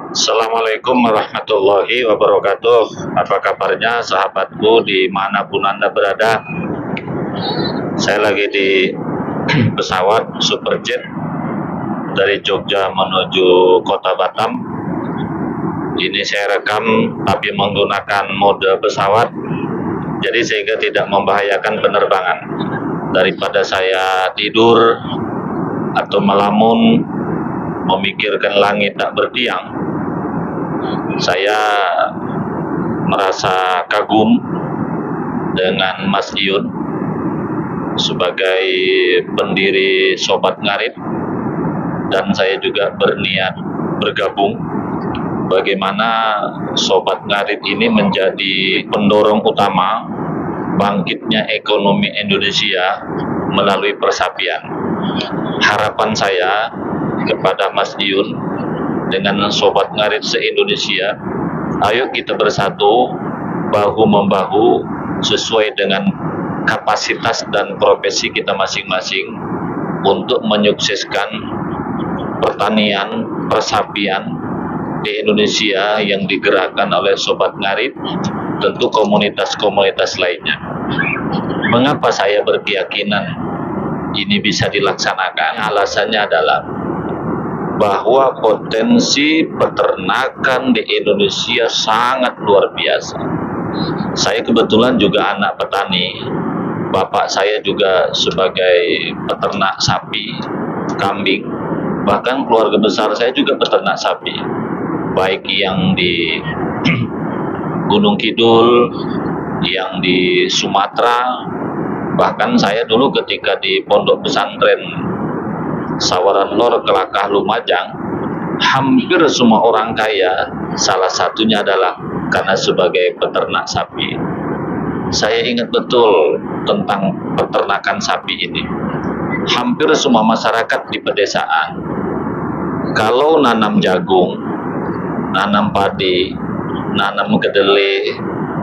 Assalamualaikum warahmatullahi wabarakatuh. Apa kabarnya sahabatku dimanapun Anda berada? Saya lagi di pesawat Superjet dari Jogja menuju kota Batam. Ini saya rekam tapi menggunakan mode pesawat, jadi sehingga tidak membahayakan penerbangan. Daripada saya tidur atau melamun memikirkan langit tak bertiang, saya merasa kagum dengan Mas Iyun sebagai pendiri Sobat Ngarit, dan saya juga berniat bergabung bagaimana Sobat Ngarit ini menjadi pendorong utama bangkitnya ekonomi Indonesia melalui persapian. Harapan saya kepada Mas Iyun dengan Sobat Ngarit se-Indonesia, ayo kita bersatu bahu-membahu sesuai dengan kapasitas dan profesi kita masing-masing untuk menyukseskan pertanian, persapian di Indonesia yang digerakkan oleh Sobat Ngarit, tentu komunitas-komunitas lainnya. Mengapa saya berkeyakinan ini bisa dilaksanakan? Alasannya adalah bahwa potensi peternakan di Indonesia sangat luar biasa. Saya kebetulan juga anak petani. Bapak saya juga sebagai peternak sapi, kambing. Bahkan keluarga besar saya juga peternak sapi. Baik yang di Gunung Kidul, yang di Sumatera. Bahkan saya dulu ketika di pondok pesantren Sawaran Lor Kelakah Lumajang, hampir semua orang kaya, salah satunya adalah karena sebagai peternak sapi. Saya ingat betul tentang peternakan sapi ini. Hampir semua masyarakat di pedesaan, kalau nanam jagung, nanam padi, nanam kedelai,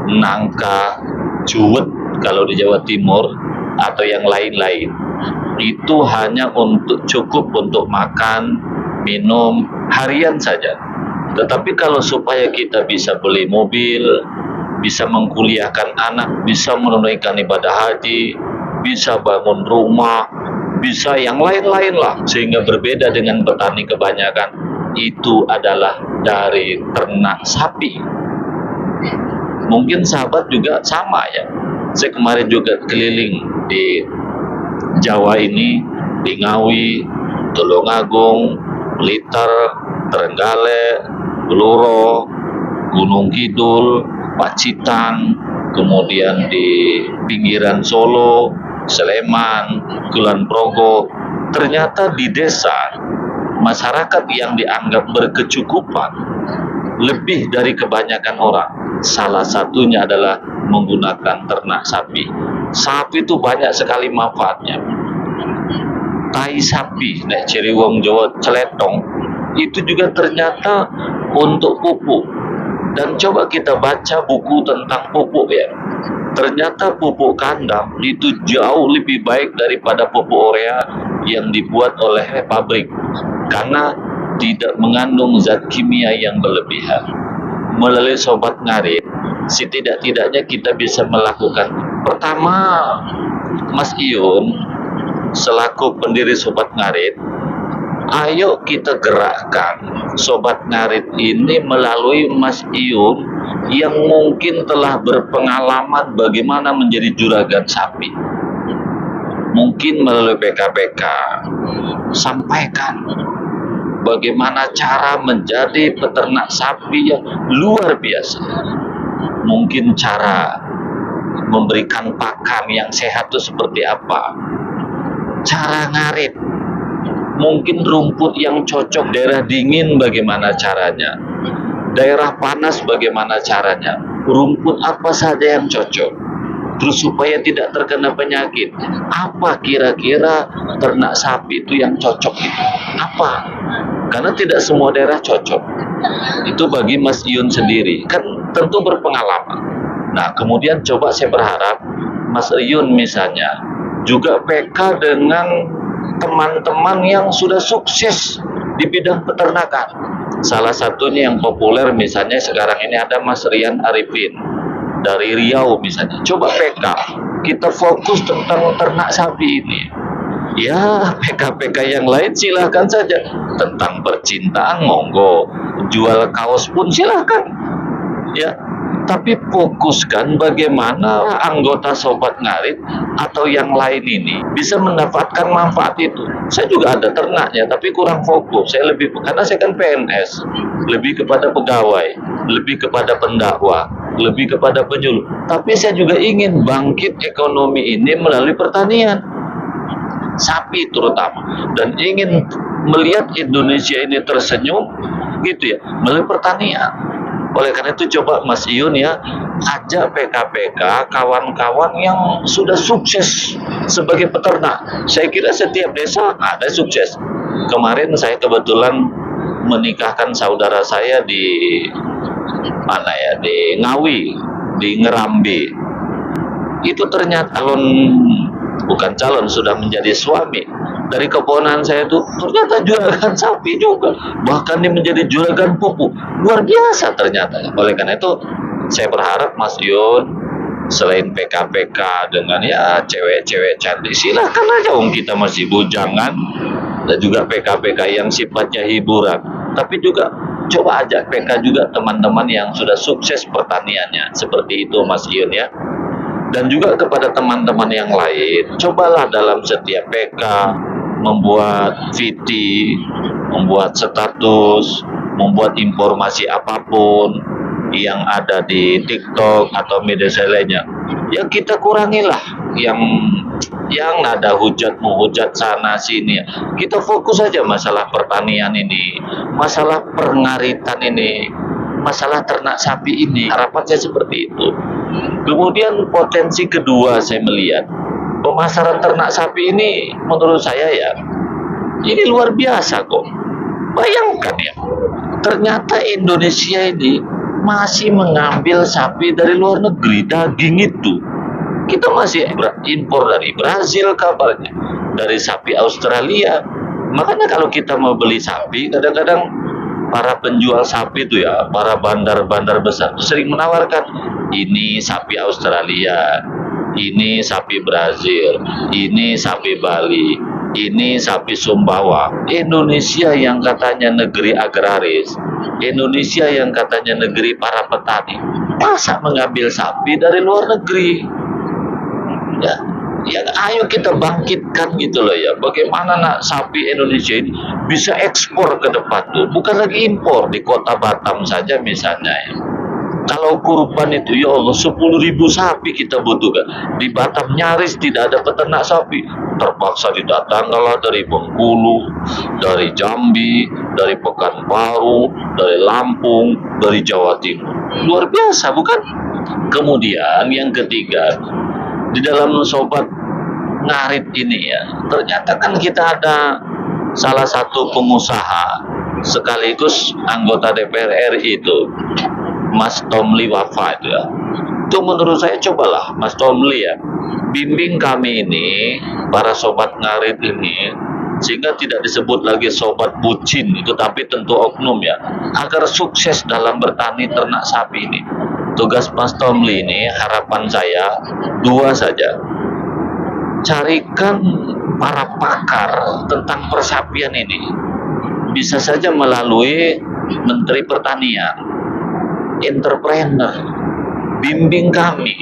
nangka, juwet kalau di Jawa Timur, atau yang lain-lain, itu hanya cukup untuk makan, minum, harian saja. Tetapi kalau supaya kita bisa beli mobil, bisa mengkuliahkan anak, bisa menunaikan ibadah haji, bisa bangun rumah, bisa yang lain-lain lah, sehingga berbeda dengan petani kebanyakan, itu adalah dari ternak sapi. Mungkin sahabat juga sama ya. Saya kemarin juga keliling di Jawa ini, di Ngawi, Tulungagung, Blitar, Trenggalek, Bluro, Gunung Kidul, Pacitan, kemudian di pinggiran Solo, Sleman, Kulon Progo. Ternyata di desa, masyarakat yang dianggap berkecukupan lebih dari kebanyakan orang. Salah satunya adalah menggunakan ternak sapi. Sapi itu banyak sekali manfaatnya. Tai sapi, nek ciri wong Jawa celetong, itu juga ternyata untuk pupuk. Dan coba kita baca buku tentang pupuk ya. Ternyata pupuk kandang itu jauh lebih baik daripada pupuk urea yang dibuat oleh pabrik, karena tidak mengandung zat kimia yang berlebihan. Melalui Sobat Ngarit, setidak-tidaknya kita bisa melakukan. Pertama, Mas Iyun selaku pendiri Sobat Ngarit, ayo kita gerakkan Sobat Ngarit ini melalui Mas Iyun yang mungkin telah berpengalaman bagaimana menjadi juragan sapi. Mungkin melalui PKPK, sampaikan bagaimana cara menjadi peternak sapi yang luar biasa. Mungkin cara memberikan pakan yang sehat itu seperti apa, cara ngarit, mungkin rumput yang cocok daerah dingin bagaimana caranya, daerah panas bagaimana caranya, rumput apa saja yang cocok, terus supaya tidak terkena penyakit. Apa kira-kira ternak sapi itu yang cocok itu apa? Karena tidak semua daerah cocok. Itu bagi Mas Iyun sendiri, kan tentu berpengalaman. Nah, kemudian coba saya berharap Mas Iyun misalnya juga PK dengan teman-teman yang sudah sukses di bidang peternakan. Salah satunya yang populer misalnya sekarang ini ada Mas Rian Arifin dari Riau misalnya. Coba PK, kita fokus tentang ternak sapi ini. Ya, PK-PK yang lain silahkan saja. Tentang percintaan, monggo. Jual kaos pun silahkan. Ya, tapi fokuskan bagaimana anggota Sobat Ngarit atau yang lain ini bisa mendapatkan manfaat itu. Saya juga ada ternaknya, tapi kurang fokus. Saya lebih, karena saya kan PNS, lebih kepada pegawai, lebih kepada pendakwah, lebih kepada penyuluh. Tapi saya juga ingin bangkit ekonomi ini melalui pertanian, sapi terutama, dan ingin melihat Indonesia ini tersenyum, gitu ya, melalui pertanian. Oleh karena itu coba Mas Iyun ya, ajak PK-PK, kawan-kawan yang sudah sukses sebagai peternak. Saya kira setiap desa ada sukses. Kemarin saya kebetulan menikahkan saudara saya di mana ya, di Ngawi, di Ngerambi. Itu ternyata bukan calon, sudah menjadi suami dari keponakan saya itu, ternyata juragan sapi juga, bahkan dia menjadi juragan pupuk, luar biasa ternyata. Oleh karena itu saya berharap Mas Yun, selain PK-PK dengan ya cewek-cewek cantik, silahkan aja, kita masih bujangan, dan juga PK-PK yang sifatnya hiburan, tapi juga coba ajak PK juga teman-teman yang sudah sukses pertaniannya, seperti itu Mas Yun ya. Dan juga kepada teman-teman yang lain, cobalah dalam setiap PK membuat VT, membuat status, membuat informasi apapun yang ada di TikTok atau media lainnya. Ya kita kurangilah yang nada hujat menghujat sana sini. Kita fokus saja masalah pertanian ini, masalah pengaritan ini, masalah ternak sapi ini. Harapan saya seperti itu. Kemudian potensi kedua saya melihat pemasaran ternak sapi ini, menurut saya ya, ini luar biasa kok. Bayangkan ya, ternyata Indonesia ini masih mengambil sapi dari luar negeri, daging itu. Kita masih impor dari Brazil kabarnya, dari sapi Australia. Makanya kalau kita mau beli sapi, kadang-kadang para penjual sapi itu ya, para bandar-bandar besar sering menawarkan, ini sapi Australia, ini sapi Brazil, ini sapi Bali, ini sapi Sumbawa. Indonesia yang katanya negeri agraris, Indonesia yang katanya negeri para petani, masa mengambil sapi dari luar negeri? Ya, ayo kita bangkitkan gitu loh ya. Bagaimana sapi Indonesia ini bisa ekspor ke depan tuh, bukan lagi impor. Di kota Batam saja misalnya ya, kalau kurban itu ya Allah 10.000 sapi kita butuhkan. Di Batam nyaris tidak ada peternak sapi, terpaksa didatangkanlah dari Bengkulu, dari Jambi, dari Pekanbaru, dari Lampung, dari Jawa Timur. Luar biasa bukan? Kemudian yang ketiga, di dalam Sobat Ngarit ini ya, ternyata kan kita ada salah satu pengusaha sekaligus anggota DPR RI itu, Mas Tomli Wafa itu ya. Itu menurut saya cobalah Mas Tomli ya, bimbing kami ini, para Sobat Ngarit ini, sehingga tidak disebut lagi sobat bucin itu, tapi tentu oknum ya, agar sukses dalam bertani ternak sapi ini. Tugas Mas Tomli ini, harapan saya dua saja. Carikan para pakar tentang persapian ini, bisa saja melalui Menteri Pertanian, entrepreneur. Bimbing kami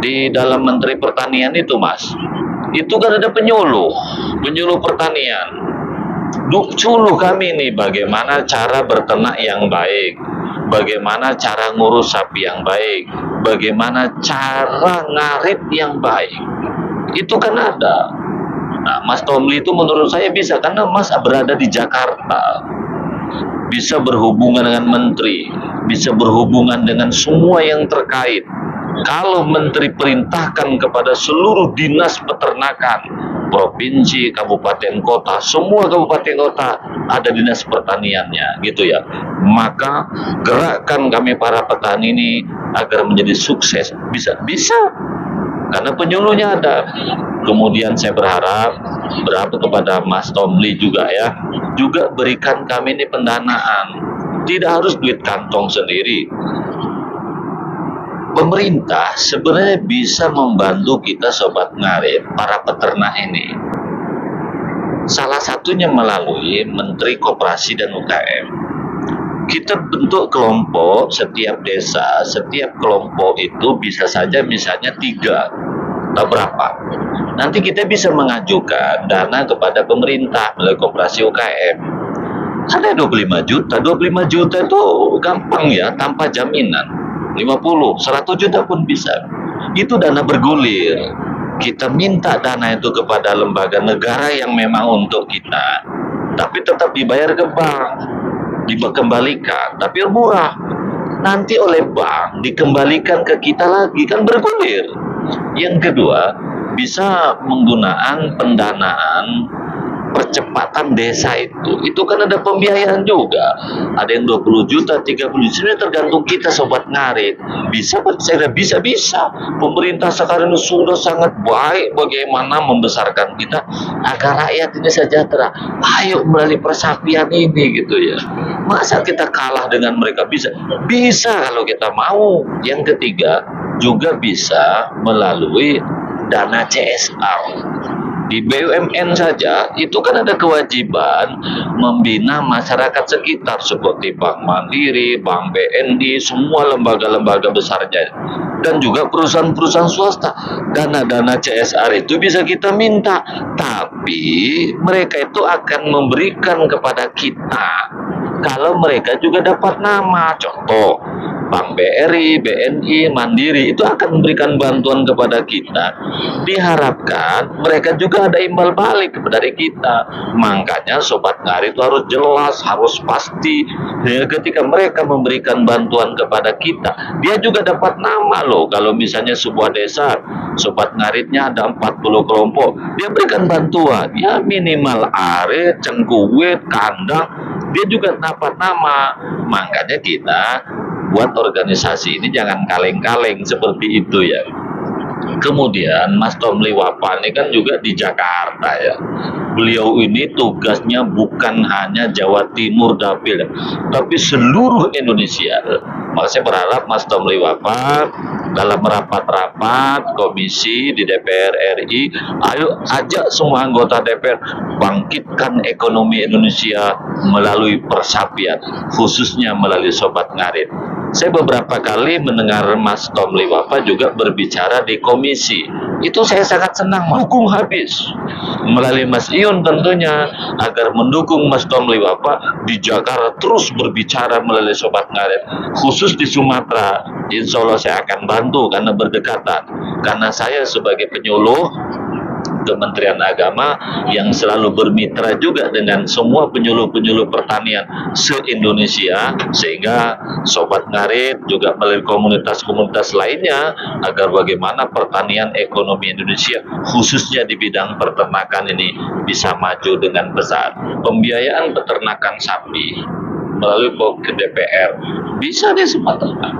di dalam Menteri Pertanian itu Mas, itu kan ada penyuluh pertanian. Suluh kami nih bagaimana cara berternak yang baik, bagaimana cara ngurus sapi yang baik, bagaimana cara ngarit yang baik. Itu kan ada. Nah, Mas Tomli itu menurut saya bisa, karena Mas berada di Jakarta, bisa berhubungan dengan menteri, bisa berhubungan dengan semua yang terkait. Kalau menteri perintahkan kepada seluruh dinas peternakan, provinsi, kabupaten, kota, semua kabupaten kota ada dinas pertaniannya, gitu ya. Maka gerakkan kami para petani ini agar menjadi sukses, bisa, karena penyuluhnya ada. Kemudian saya berharap kepada Mas Tomli juga ya, juga berikan kami ini pendanaan. Tidak harus duit kantong sendiri. Pemerintah sebenarnya bisa membantu kita Sobat Ngarit, para peternak ini. Salah satunya melalui Menteri Koperasi dan UKM. Kita bentuk kelompok setiap desa, setiap kelompok itu bisa saja misalnya 3 atau berapa. Nanti kita bisa mengajukan dana kepada pemerintah melalui Koperasi UKM. Ada 25 juta, 25 juta itu gampang ya, tanpa jaminan. 50, 100 juta pun bisa. Itu dana bergulir. Kita minta dana itu kepada lembaga negara yang memang untuk kita, tapi tetap dibayar ke bank, dikembalikan, tapi murah. Nanti oleh bank dikembalikan ke kita lagi, kan bergulir. Yang kedua, bisa menggunakan pendanaan percepatan desa itu kan ada pembiayaan juga, ada yang 20 juta 30 juta, tergantung kita Sobat Ngarit. Bisa pemerintah sekarang sudah sangat baik bagaimana membesarkan kita agar rakyat ini sejahtera. Ayo melalui persapian ini gitu ya, masa kita kalah dengan mereka? Bisa kalau kita mau. Yang ketiga juga bisa melalui dana CSR. Di BUMN saja itu kan ada kewajiban membina masyarakat sekitar seperti Bank Mandiri, Bank BNI, semua lembaga-lembaga besarnya, dan juga perusahaan-perusahaan swasta. Dana-dana CSR itu bisa kita minta, tapi mereka itu akan memberikan kepada kita kalau mereka juga dapat nama. Contoh, Bank BRI, BNI, Mandiri itu akan memberikan bantuan kepada kita. Diharapkan mereka juga ada imbal balik dari kita. Makanya Sobat Ngarit itu harus jelas, harus pasti. Ya, ketika mereka memberikan bantuan kepada kita, dia juga dapat nama loh. Kalau misalnya sebuah desa, Sobat Ngaritnya ada 40 kelompok, dia berikan bantuan. Ya minimal are, cengkuwit, kandang, dia juga dapat nama. Makanya kita buat organisasi ini jangan kaleng-kaleng seperti itu ya. Kemudian Mas Tomli Wapa ini kan juga di Jakarta ya. Beliau ini tugasnya bukan hanya Jawa Timur dapil, tapi seluruh Indonesia. Maka saya berharap Mas Tomli Wapa dalam rapat-rapat komisi di DPR RI, ayo ajak semua anggota DPR bangkitkan ekonomi Indonesia melalui persapian, khususnya melalui Sobat Ngarit. Saya beberapa kali mendengar Mas Tomli Wapa juga berbicara di komisi. Itu saya sangat senang, mendukung habis. Melalui Mas Ion tentunya, agar mendukung Mas Tomli Wapa di Jakarta terus berbicara melalui Sobat Ngarit. Khusus di Sumatera, insya Allah saya akan bantu karena berdekatan. Karena saya sebagai penyuluh Kementerian Agama yang selalu bermitra juga dengan semua penyuluh-penyuluh pertanian se-Indonesia, sehingga Sobat Ngarit juga melalui komunitas-komunitas lainnya agar bagaimana pertanian ekonomi Indonesia khususnya di bidang peternakan ini bisa maju dengan besar. Pembiayaan peternakan sapi melalui ke DPR bisa di Sumatera,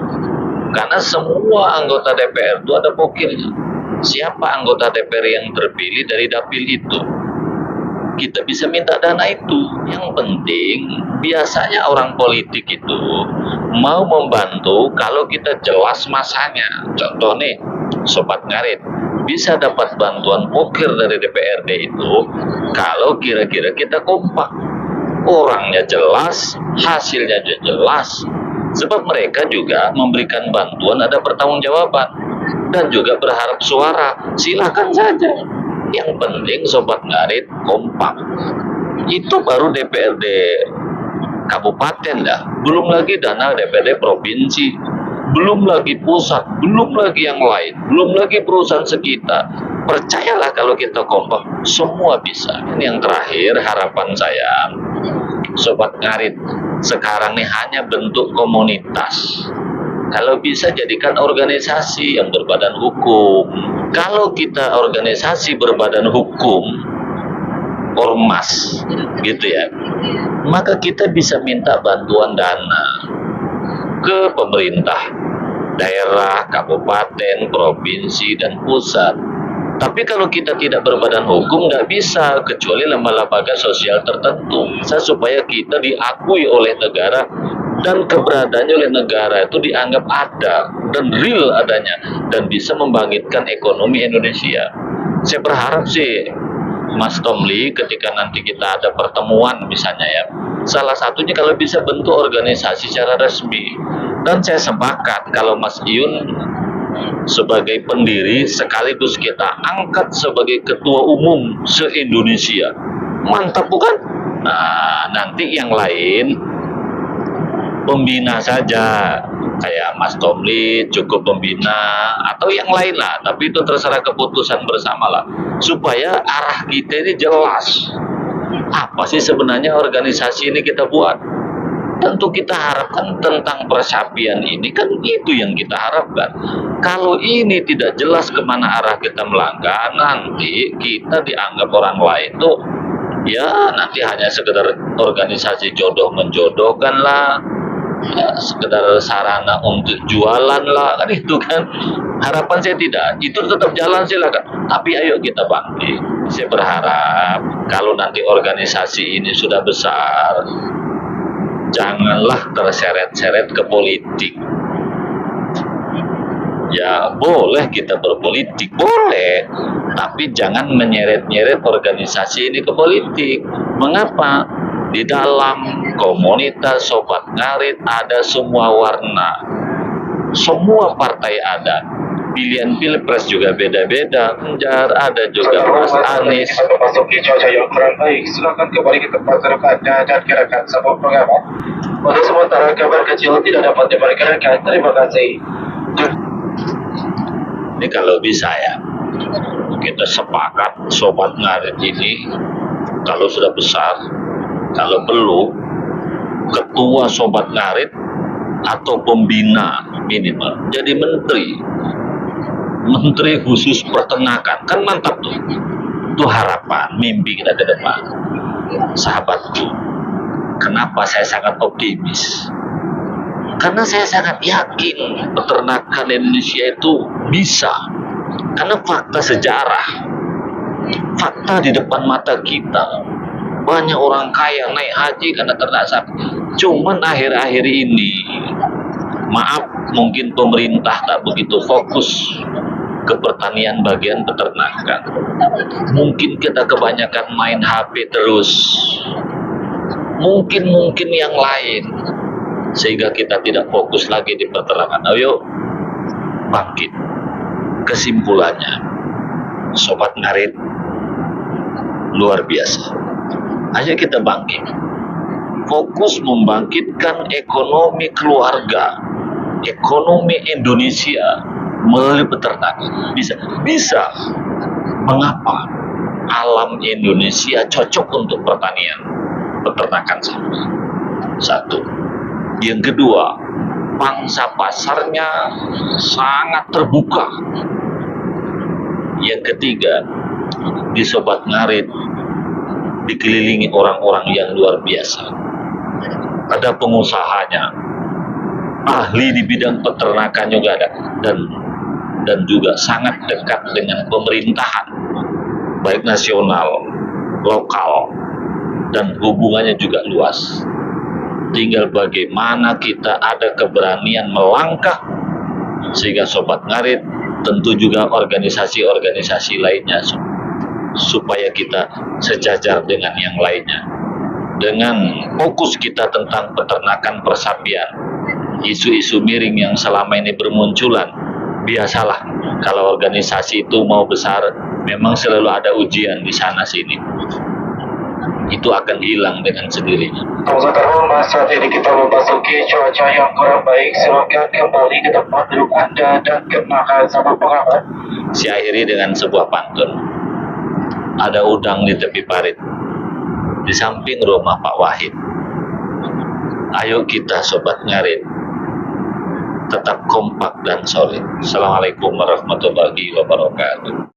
karena semua anggota DPR itu ada pokilnya. Siapa anggota DPR yang terpilih dari dapil itu, kita bisa minta dana itu. Yang penting biasanya orang politik itu mau membantu kalau kita jelas masanya. Contoh nih, Sobat Ngarit bisa dapat bantuan pokir dari DPRD itu kalau kira-kira kita kompak, orangnya jelas, hasilnya juga jelas. Sebab mereka juga memberikan bantuan ada pertanggungjawaban dan juga berharap suara. Silakan saja, yang penting Sobat Ngarit kompak. Itu baru DPRD kabupaten dah, belum lagi dana DPRD provinsi, belum lagi pusat, belum lagi yang lain, belum lagi perusahaan sekitar. Percayalah kalau kita kompak, semua bisa. Ini yang terakhir, harapan saya, Sobat Ngarit sekarang ini hanya bentuk komunitas. Kalau bisa jadikan organisasi yang berbadan hukum. Kalau kita organisasi berbadan hukum, ormas gitu ya, maka kita bisa minta bantuan dana ke pemerintah daerah, kabupaten, provinsi, dan pusat. Tapi kalau kita tidak berbadan hukum, nggak bisa, kecuali lembaga sosial tertentu. Supaya kita diakui oleh negara dan keberadaannya oleh negara itu dianggap ada dan real adanya dan bisa membangkitkan ekonomi Indonesia. Saya berharap sih Mas Tomli ketika nanti kita ada pertemuan misalnya ya, salah satunya kalau bisa bentuk organisasi secara resmi. Dan saya sepakat kalau Mas Iyun sebagai pendiri sekaligus kita angkat sebagai ketua umum se-Indonesia. Mantap bukan? Nah, nanti yang lain pembina saja, kayak Mas Tomli cukup pembina atau yang lain lah, tapi itu terserah keputusan bersama lah, supaya arah kita ini jelas. Apa sih sebenarnya organisasi ini kita buat? Tentu kita harapkan tentang persapian ini, kan itu yang kita harapkan. Kalau ini tidak jelas kemana arah kita melangkah, nanti kita dianggap orang lain tuh ya nanti hanya sekedar organisasi jodoh menjodohkan lah, ya, sekedar sarana untuk jualan lah, kan itu kan. Harapan saya tidak, itu tetap jalan silakan, tapi ayo kita bangkit. Saya berharap kalau nanti organisasi ini sudah besar, janganlah terseret-seret ke politik. Ya boleh kita berpolitik, boleh, tapi jangan menyeret-nyeret organisasi ini ke politik. Mengapa? Di dalam komunitas Sobat Ngarit ada semua warna, semua partai ada, pilihan pilpres juga beda-beda. Ada juga Mas Anies. Memasuki cuaca yang kurang baik, silakan kembali ke tempat tempatnya dan kirakan sebuah pengamat. Untuk sementara kabar kecil tidak dapat diperkirakan. Terima kasih. Ini kalau bisa ya, kita sepakat Sobat Ngarit ini kalau sudah besar, kalau perlu ketua Sobat Ngarit atau pembina minimal jadi menteri khusus peternakan, kan mantap tuh. Itu harapan mimpi kita ke depan. Sahabatku, kenapa saya sangat optimis? Karena saya sangat yakin peternakan Indonesia itu bisa. Karena fakta sejarah, fakta di depan mata kita, banyak orang kaya naik haji karena ternak sapi. Cuman akhir-akhir ini, maaf, mungkin pemerintah tak begitu fokus ke pertanian bagian peternakan. Mungkin kita kebanyakan main HP terus. Mungkin yang lain. Sehingga kita tidak fokus lagi di peternakan. Ayo bangkit. Kesimpulannya, Sobat Ngarit luar biasa. Ayo kita bangkit. Fokus membangkitkan ekonomi keluarga, ekonomi Indonesia melalui peternakan. Bisa. Mengapa? Alam Indonesia cocok untuk pertanian, peternakan sapi. Satu. Yang kedua, pangsa pasarnya sangat terbuka. Yang ketiga, di Sobat Ngarit dikelilingi orang-orang yang luar biasa. Ada pengusahanya, ahli di bidang peternakan juga ada, dan juga sangat dekat dengan pemerintahan, baik nasional, lokal, dan hubungannya juga luas. Tinggal bagaimana kita ada keberanian melangkah, sehingga Sobat Ngarit, tentu juga organisasi-organisasi lainnya, supaya kita sejajar dengan yang lainnya. Dengan fokus kita tentang peternakan persapian, isu-isu miring yang selama ini bermunculan, biasalah kalau organisasi itu mau besar, memang selalu ada ujian di sana sini. Itu akan hilang dengan sendirinya. Yang terhormat, saat ini kita memasuki cuaca yang kurang baik. Silakan kembali ke tempat duduk Anda dan kenakan sama pengamat. Si akhiri dengan sebuah pantun. Ada udang di tepi parit, di samping rumah Pak Wahid. Ayo kita Sobat Ngarit tetap kompak dan solid. Assalamualaikum warahmatullahi wabarakatuh.